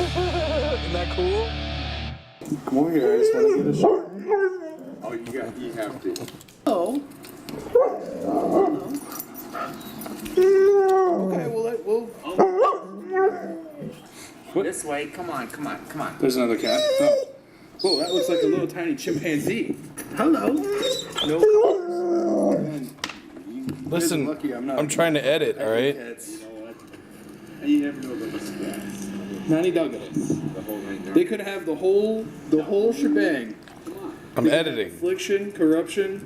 Isn't that cool? Come over here, I just want to get a shot. Oh, you have to. Oh. Okay, we'll. This way, come on. There's another cat. Oh. Whoa, that looks like a little tiny chimpanzee. Hello. No. Listen, Lucky I'm trying to edit, alright? Cats. You know what? You never know about the cats. Nanny Duggan. The whole thing. They could have the whole shebang. I'm editing. Affliction, corruption.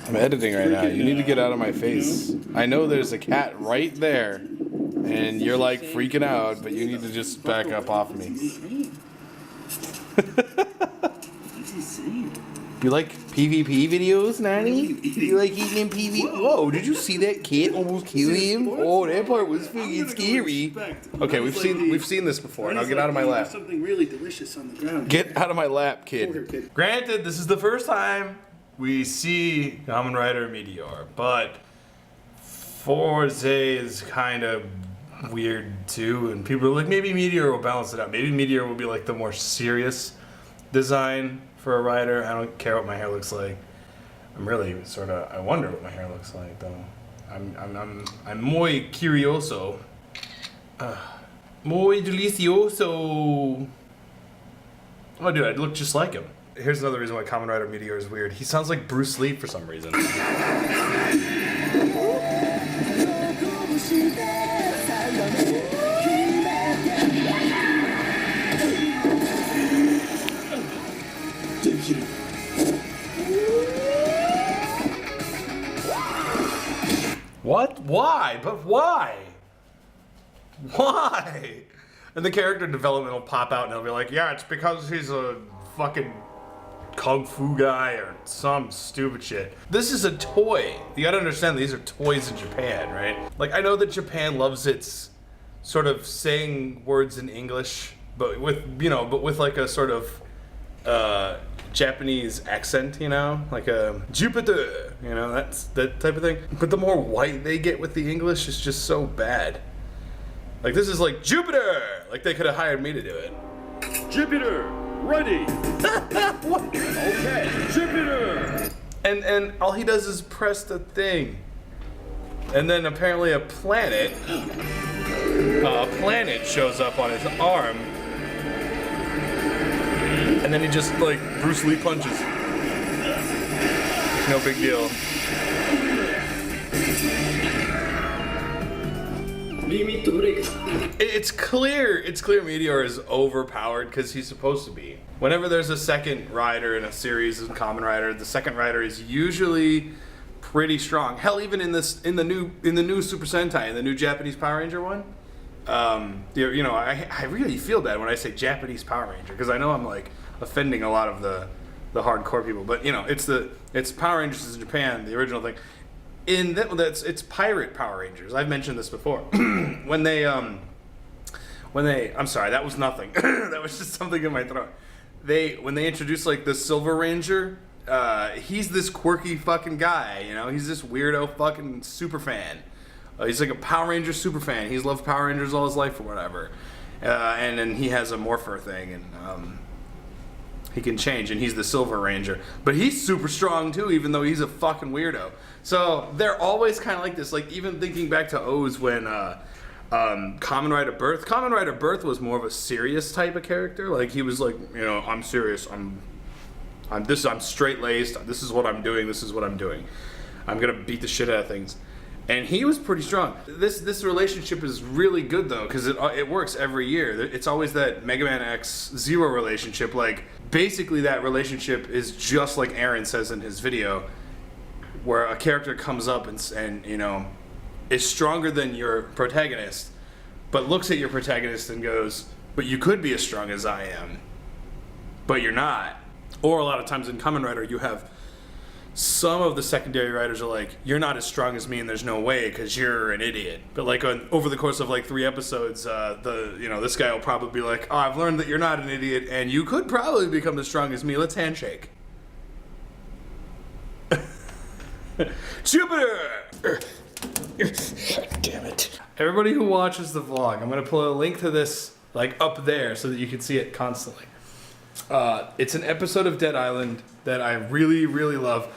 I'm editing right now. You need to get out of my face. I know there's a cat right there, and you're like freaking out, but you need to just back up off me. What's he saying? You like PvP videos, Nanny? You like eating PvP? Whoa, did you see that kid almost kill him? Oh, that part was freaking scary. Okay, we've seen this before. Now get out of my lap. Something really delicious on the ground. Get out of my lap, kid. Granted, this is the first time we see Kamen Rider Meteor, but Forze is kind of weird too, and people are like, maybe Meteor will balance it out. Maybe Meteor will be like the more serious design for a rider. I don't care what my hair looks like. I'm really sort of, I wonder what my hair looks like though. I'm muy curioso. Muy delicioso. Oh dude, I look just like him. Here's another reason why Kamen Rider Meteor is weird. He sounds like Bruce Lee for some reason. What? Why? But why? Why? And the character development will pop out and he'll be like, yeah, it's because he's a fucking kung fu guy or some stupid shit. This is a toy. You gotta understand these are toys in Japan, right? Like, I know that Japan loves its sort of saying words in English, but with, you know, but with like a sort of Japanese accent, you know, like a Jupiter, you know, that's that type of thing. But the more white they get with the English, it's just so bad. Like, this is like Jupiter. Like, they could have hired me to do it. Jupiter, ready. What? Okay, Jupiter. And all he does is press the thing, and then apparently a planet shows up on his arm. And then he just, like, Bruce Lee punches. No big deal. It's clear Meteor is overpowered because he's supposed to be. Whenever there's a second rider in a series of Kamen Rider, the second rider is usually pretty strong. Hell, even in the new Super Sentai, in the new Japanese Power Ranger one, you know, I really feel bad when I say Japanese Power Ranger because I know I'm like offending a lot of the hardcore people, but you know, it's Power Rangers in Japan, the original thing. It's pirate Power Rangers. I've mentioned this before. when they I'm sorry, that was nothing. That was just something in my throat. When they introduced like the Silver Ranger, he's this quirky fucking guy, you know, he's this weirdo fucking super fan. He's like a Power Ranger super fan. He's loved Power Rangers all his life or whatever. And then he has a morpher thing, and he can change, and he's the Silver Ranger. But he's super strong too, even though he's a fucking weirdo. So they're always kind of like this. Like, even thinking back to O's when Kamen Rider Birth. Kamen Rider Birth was more of a serious type of character. Like, he was like, you know, I'm serious. I'm straight-laced. This is what I'm doing. This is what I'm doing. I'm gonna beat the shit out of things. And he was pretty strong. This relationship is really good though, because it works every year. It's always that Mega Man X Zero relationship. Like, basically that relationship is just like Aaron says in his video, where a character comes up and you know, is stronger than your protagonist, but looks at your protagonist and goes, but you could be as strong as I am, but you're not. Or a lot of times in Kamen Rider, you have some of the secondary riders are like, you're not as strong as me and there's no way because you're an idiot. But like over the course of like 3 episodes, this guy will probably be like, oh, I've learned that you're not an idiot and you could probably become as strong as me. Let's handshake. Jupiter! Damn it. Everybody who watches the vlog, I'm going to put a link to this like up there so that you can see it constantly. It's an episode of Dead Island that I really, really love.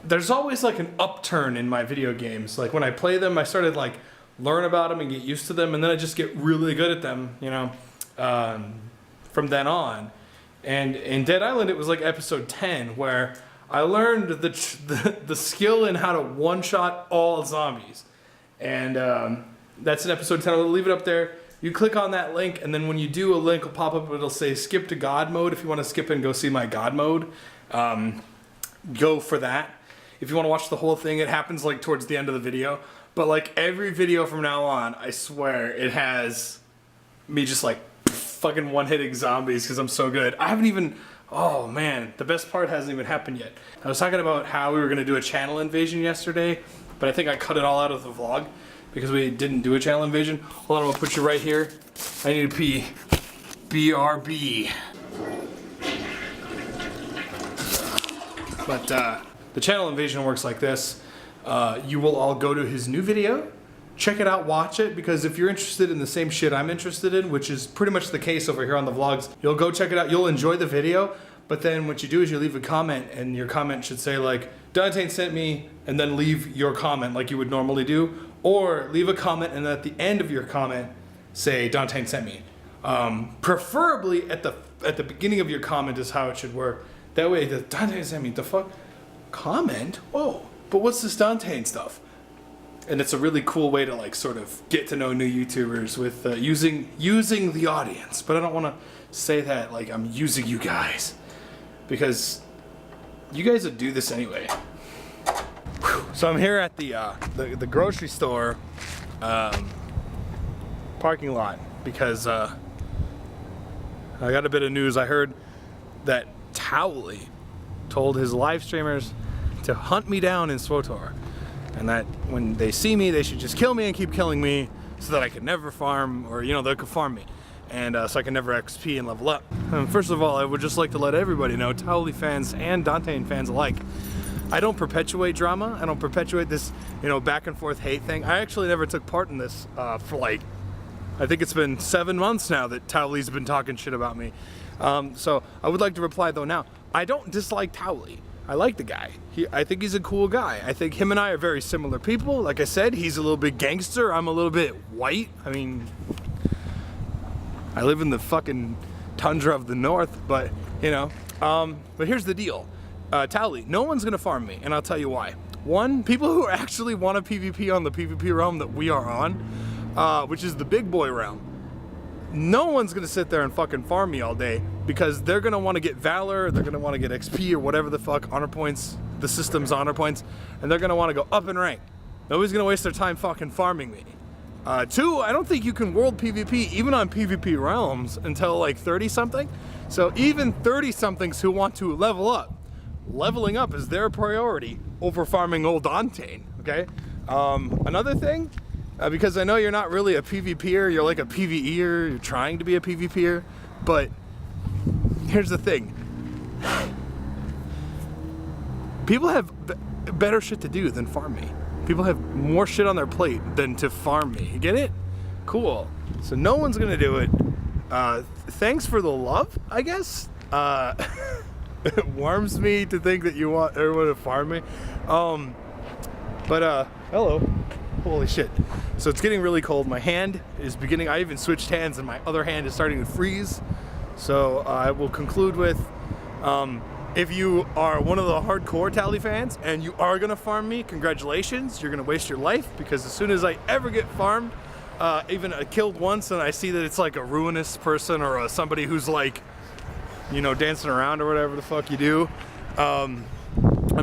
There's always like an upturn in my video games. Like when I play them, I started like learn about them and get used to them, and then I just get really good at them, you know, from then on. And in Dead Island, it was like episode 10 where I learned the skill in how to one-shot all zombies. And that's in episode 10. I'll leave it up there. You click on that link, and then when you do, a link will pop up. It'll say skip to God mode. If you want to skip and go see my God mode, go for that. If you want to watch the whole thing, it happens like towards the end of the video. But like every video from now on, I swear, it has me just like fucking one-hitting zombies because I'm so good. I haven't even... Oh man, the best part hasn't even happened yet. I was talking about how we were going to do a channel invasion yesterday, but I think I cut it all out of the vlog because we didn't do a channel invasion. Hold on, I'm going to put you right here. I need to pee. BRB. But the channel invasion works like this. You will all go to his new video, check it out, watch it, because if you're interested in the same shit I'm interested in, which is pretty much the case over here on the vlogs, you'll go check it out, you'll enjoy the video, but then what you do is you leave a comment, and your comment should say like, Dante sent me, and then leave your comment like you would normally do, or leave a comment and at the end of your comment, say Dante sent me. Preferably at the beginning of your comment is how it should work. That way, the Dante sent me, the fuck? Comment? Whoa, but what's this Dante stuff? And it's a really cool way to like sort of get to know new YouTubers with using the audience. But I don't want to say that like I'm using you guys, because you guys would do this anyway. Whew. So I'm here at the grocery store parking lot because I got a bit of news. I heard that Towley told his live streamers to hunt me down in SWTOR. And that when they see me, they should just kill me and keep killing me so that I could never farm, or, you know, they could farm me. And so I can never XP and level up. First of all, I would just like to let everybody know, Towley fans and Dante fans alike, I don't perpetuate drama. I don't perpetuate this, you know, back and forth hate thing. I actually never took part in this for like, I think it's been 7 months now that Towley's been talking shit about me. So I would like to reply though now, I don't dislike Towley. I like the guy. I think he's a cool guy. I think him and I are very similar people. Like I said, he's a little bit gangster. I'm a little bit white. I mean, I live in the fucking tundra of the north, but you know. But here's the deal. Towley, no one's gonna farm me, and I'll tell you why. One, people who actually want to PvP on the PvP realm that we are on, which is the big boy realm. No one's gonna sit there and fucking farm me all day, because they're gonna want to get Valor, they're gonna want to get XP or whatever the fuck, honor points, the system's honor points, and they're gonna want to go up in rank. Nobody's gonna waste their time fucking farming me. Two, I don't think you can world PvP even on PvP realms until like 30 something. So even 30 somethings who want to level up, leveling up is their priority over farming old Dante, okay? Another thing, because I know you're not really a PvPer, you're like a PvEer, you're trying to be a PvPer, but here's the thing. People have better shit to do than farm me. People have more shit on their plate than to farm me. You get it? Cool. So no one's gonna do it. Thanks for the love, I guess. It warms me to think that you want everyone to farm me. Hello. Holy shit. So it's getting really cold. My hand is beginning, I even switched hands and my other hand is starting to freeze. So I will conclude with, if you are one of the hardcore Towley fans and you are gonna farm me, congratulations, you're gonna waste your life, because as soon as I ever get farmed, even killed once, and I see that it's like a ruinous person or somebody who's like, you know, dancing around or whatever the fuck you do, I'm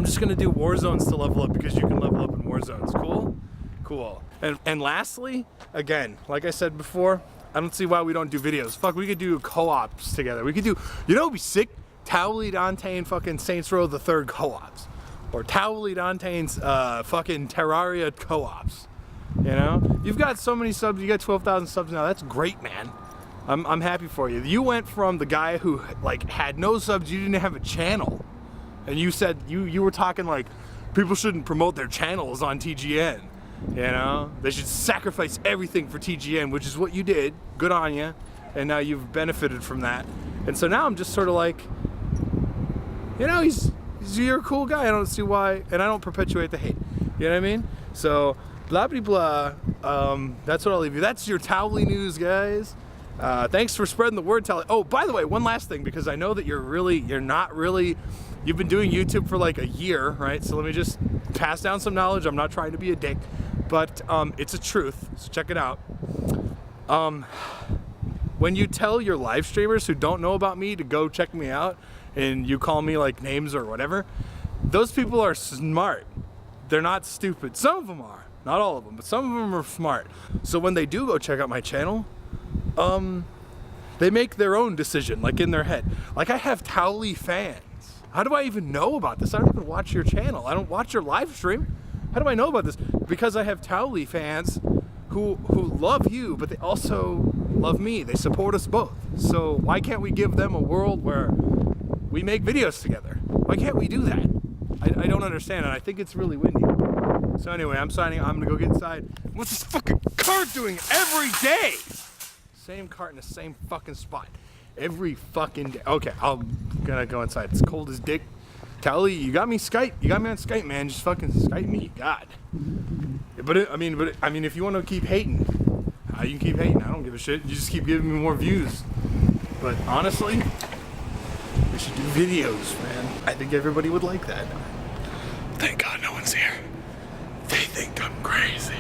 just gonna do war zones to level up, because you can level up in war zones. Cool? Cool. And lastly, again, like I said before, I don't see why we don't do videos. Fuck, we could do co-ops together. We could do, you know, it'd be sick. Towley, Dante, and fucking Saints Row the Third co-ops, or Towley, Dante's fucking Terraria co-ops. You know, you've got so many subs. You got 12,000 subs now. That's great, man. I'm happy for you. You went from the guy who like had no subs, you didn't have a channel, and you said you were talking like people shouldn't promote their channels on TGN. You know, they should sacrifice everything for TGN, which is what you did. Good on you. and now you've benefited from that. And so now I'm just sort of like, you know, you're a cool guy. I don't see why, and I don't perpetuate the hate. You know what I mean? So blah blah blah. That's what I'll leave you. That's your towley news, guys. Thanks for spreading the word, towley. Oh, by the way, one last thing, because I know that you've been doing YouTube for like a year, right? So let me just pass down some knowledge. I'm not trying to be a dick, but it's a truth. So check it out. When you tell your live streamers who don't know about me to go check me out, and you call me like names or whatever, those people are smart. They're not stupid. Some of them are, not all of them, but some of them are smart. So when they do go check out my channel, they make their own decision, like in their head. Like I have towley fans. How do I even know about this? I don't even watch your channel. I don't watch your live stream. How do I know about this? Because I have towley fans who love you, but they also love me. They support us both. So why can't we give them a world where we make videos together? Why can't we do that? I don't understand, and I think it's really windy. So anyway, I'm signing. I'm gonna go get inside. What's this fucking cart doing every day? Same cart in the same fucking spot every fucking day. Okay, I'm gonna go inside. It's cold as dick. Towley, you got me Skype. You got me on Skype, man. Just fucking Skype me, God. But I mean, if you want to keep hating, you can keep hating. I don't give a shit. You just keep giving me more views. But honestly, we should do videos, man. I think everybody would like that. Thank God no one's here. They think I'm crazy.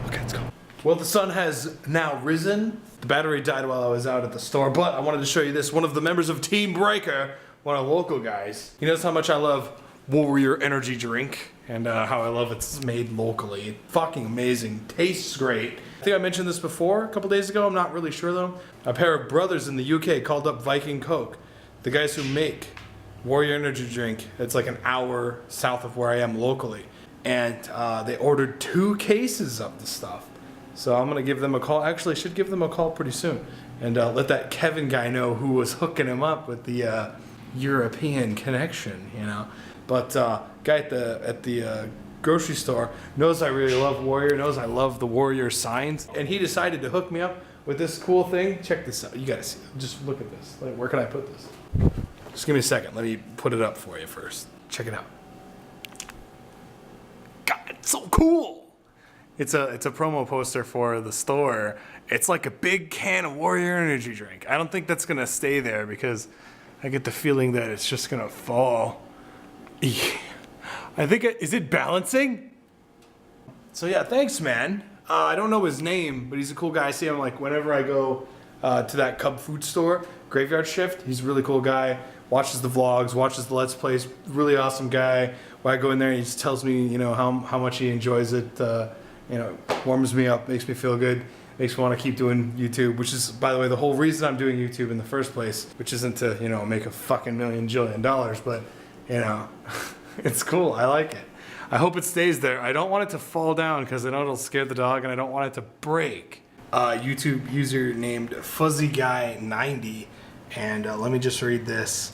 Okay, let's go. Well, the sun has now risen. The battery died while I was out at the store, but I wanted to show you this. One of the members of Team Breaker, one of the local guys, he knows how much I love Warrior energy drink and how I love it's made locally. Fucking amazing. Tastes great. I think I mentioned this before a couple days ago. I'm not really sure though. A pair of brothers in the UK called up Viking Coke, the guys who make Warrior energy drink. It's like an hour south of where I am locally. And they ordered 2 cases of the stuff. So I'm gonna give them a call. Actually, I should give them a call pretty soon and let that Kevin guy know who was hooking him up with the European connection, you know. But guy at the grocery store knows I really love Warrior, knows I love the Warrior signs, and he decided to hook me up with this cool thing. Check this out. You gotta see it. Just look at this. Like, where can I put this? Just give me a second. Let me put it up for you first. Check it out. God, it's so cool. It's a promo poster for the store. It's like a big can of Warrior energy drink. I don't think that's gonna stay there because I get the feeling that it's just gonna fall. I think is it balancing? So yeah, thanks, man. I don't know his name, but he's a cool guy. I see him like whenever I go to that Cub food store, Graveyard Shift. He's a really cool guy. Watches the vlogs, watches the Let's Plays. Really awesome guy. When I go in there, he just tells me, you know, how much he enjoys it. You know, warms me up, makes me feel good, makes me want to keep doing YouTube, which is, by the way, the whole reason I'm doing YouTube in the first place, which isn't to, you know, make a fucking $1,000,000,000, but, you know, it's cool. I like it. I hope it stays there. I don't want it to fall down because I know it'll scare the dog and I don't want it to break. YouTube user named FuzzyGuy90, and let me just read this.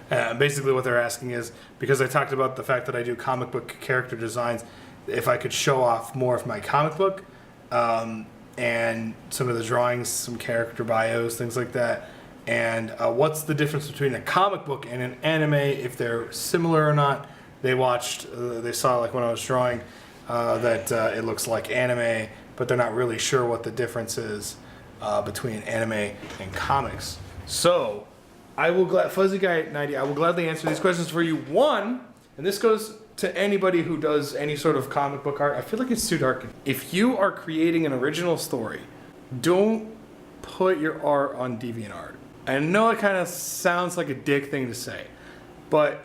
Basically what they're asking is, because I talked about the fact that I do comic book character designs, if I could show off more of my comic book and some of the drawings, some character bios, things like that, and what's the difference between a comic book and an anime, if they're similar or not. They saw like when I was drawing that it looks like anime, but they're not really sure what the difference is between anime and comics. So I will FuzzyGuy90, I will gladly answer these questions for you. One, and this goes to anybody who does any sort of comic book art. I feel like it's too dark. If you are creating an original story, don't put your art on DeviantArt. I know it kind of sounds like a dick thing to say, but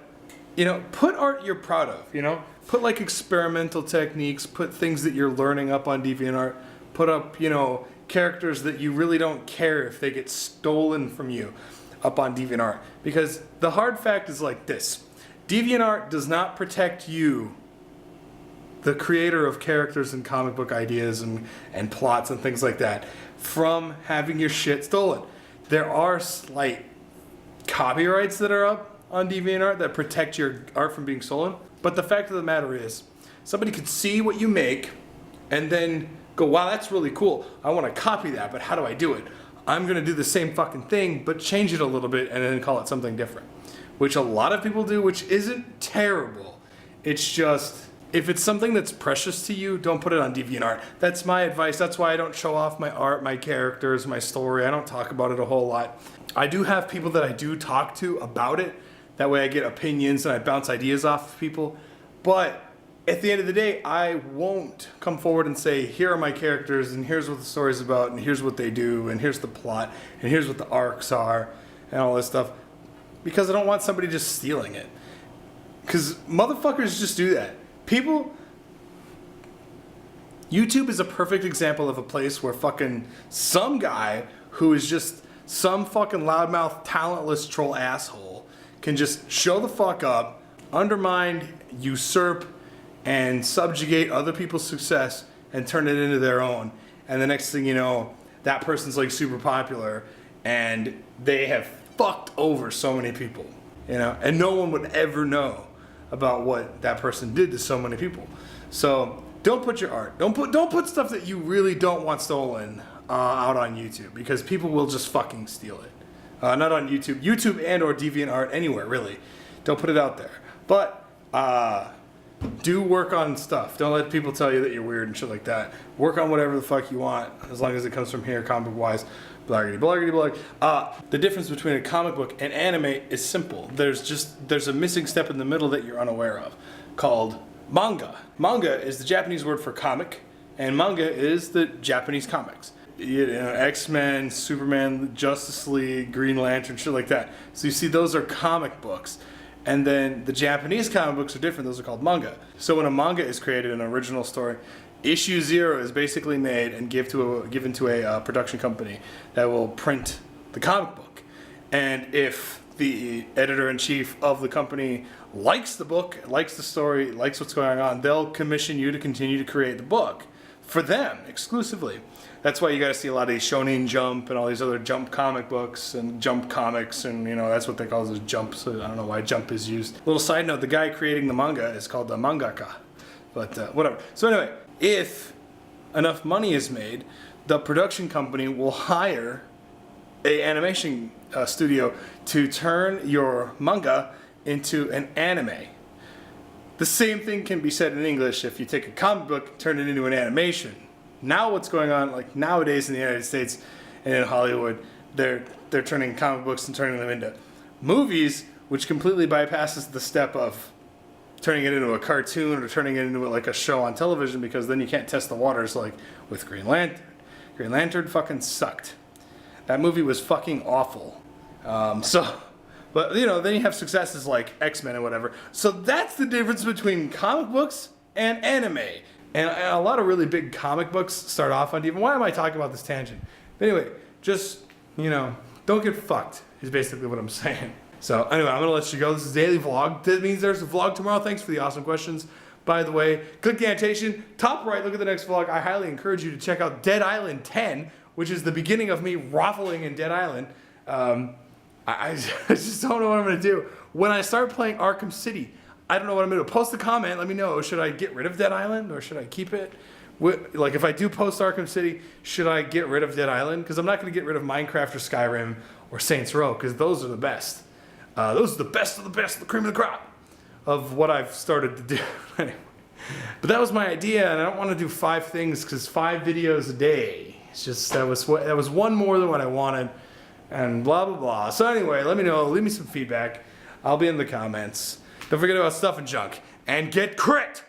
you know, put art you're proud of, you know? Put like experimental techniques, put things that you're learning up on DeviantArt, put up, you know, characters that you really don't care if they get stolen from you up on DeviantArt. Because the hard fact is like this. DeviantArt does not protect you, the creator of characters and comic book ideas and plots and things like that, from having your shit stolen. There are slight copyrights that are up on DeviantArt that protect your art from being stolen. But the fact of the matter is, somebody could see what you make and then go, wow, that's really cool. I want to copy that, but how do I do it? I'm gonna do the same fucking thing, but change it a little bit and then call it something different. Which a lot of people do, which isn't terrible. It's just, if it's something that's precious to you, don't put it on DeviantArt. That's my advice. That's why I don't show off my art, my characters, my story. I don't talk about it a whole lot. I do have people that I do talk to about it. That way I get opinions and I bounce ideas off of people. But at the end of the day, I won't come forward and say, here are my characters and here's what the story's about and here's what they do and here's the plot and here's what the arcs are and all this stuff. Because I don't want somebody just stealing it. Because motherfuckers just do that. People... YouTube is a perfect example of a place where fucking some guy who is just some fucking loudmouth, talentless troll asshole can just show the fuck up, undermine, usurp, and subjugate other people's success and turn it into their own. And the next thing you know, that person's like super popular and they have fucked over so many people, you know, and no one would ever know about what that person did to so many people. So don't put your art, don't put stuff that you really don't want stolen out on YouTube, because people will just fucking steal it. Not on YouTube and or DeviantArt, anywhere really. Don't put it out there. But do work on stuff. Don't let people tell you that you're weird and shit like that. Work on whatever the fuck you want, as long as it comes from here, comic wise. Blaggity, blaggity, blag. The difference between a comic book and anime is simple. There's a missing step in the middle that you're unaware of, called manga. Manga is the Japanese word for comic, and manga is the Japanese comics. You know, X-Men, Superman, Justice League, Green Lantern, shit like that. So you see, those are comic books. And then the Japanese comic books are different. Those are called manga. So when a manga is created, an original story, issue 0 is basically made and given to a production company that will print the comic book. And if the editor-in-chief of the company likes the book, likes the story, likes what's going on, they'll commission you to continue to create the book for them exclusively. That's why you got to see a lot of these Shonen Jump and all these other Jump comic books and Jump comics, and you know, that's what they call those Jump. So I don't know why Jump is used. Little side note: the guy creating the manga is called the mangaka, but whatever. So anyway, if enough money is made, the production company will hire a animation studio to turn your manga into an anime. The same thing can be said in English. If you take a comic book, turn it into an animation. Now what's going on, like nowadays in the United States and in Hollywood, they're turning comic books and turning them into movies, which completely bypasses the step of turning it into a cartoon or turning it into like a show on television, because then you can't test the waters like with Green Lantern. Green Lantern fucking sucked. That movie was fucking awful. But you know, then you have successes like X-Men and whatever. So that's the difference between comic books and anime. And a lot of really big comic books start off on TV. Why am I talking about this tangent? But anyway, just, you know, don't get fucked is basically what I'm saying. So anyway, I'm going to let you go. This is a daily vlog. That means there's a vlog tomorrow. Thanks for the awesome questions. By the way, click the annotation. Top right, look at the next vlog. I highly encourage you to check out Dead Island 10, which is the beginning of me raffling in Dead Island. I just don't know what I'm going to do. When I start playing Arkham City, I don't know what I'm going to do. Post a comment. Let me know. Should I get rid of Dead Island or should I keep it? Like, if I do post Arkham City, should I get rid of Dead Island? Because I'm not going to get rid of Minecraft or Skyrim or Saints Row, because those are the best. Those are the best of the best, the cream of the crop of what I've started to do. Anyway. But that was my idea, and I don't want to do 5 things, because 5 videos a day. It's just, that was one more than what I wanted, and blah, blah, blah. So anyway, let me know. Leave me some feedback. I'll be in the comments. Don't forget about stuff and junk. And get crit!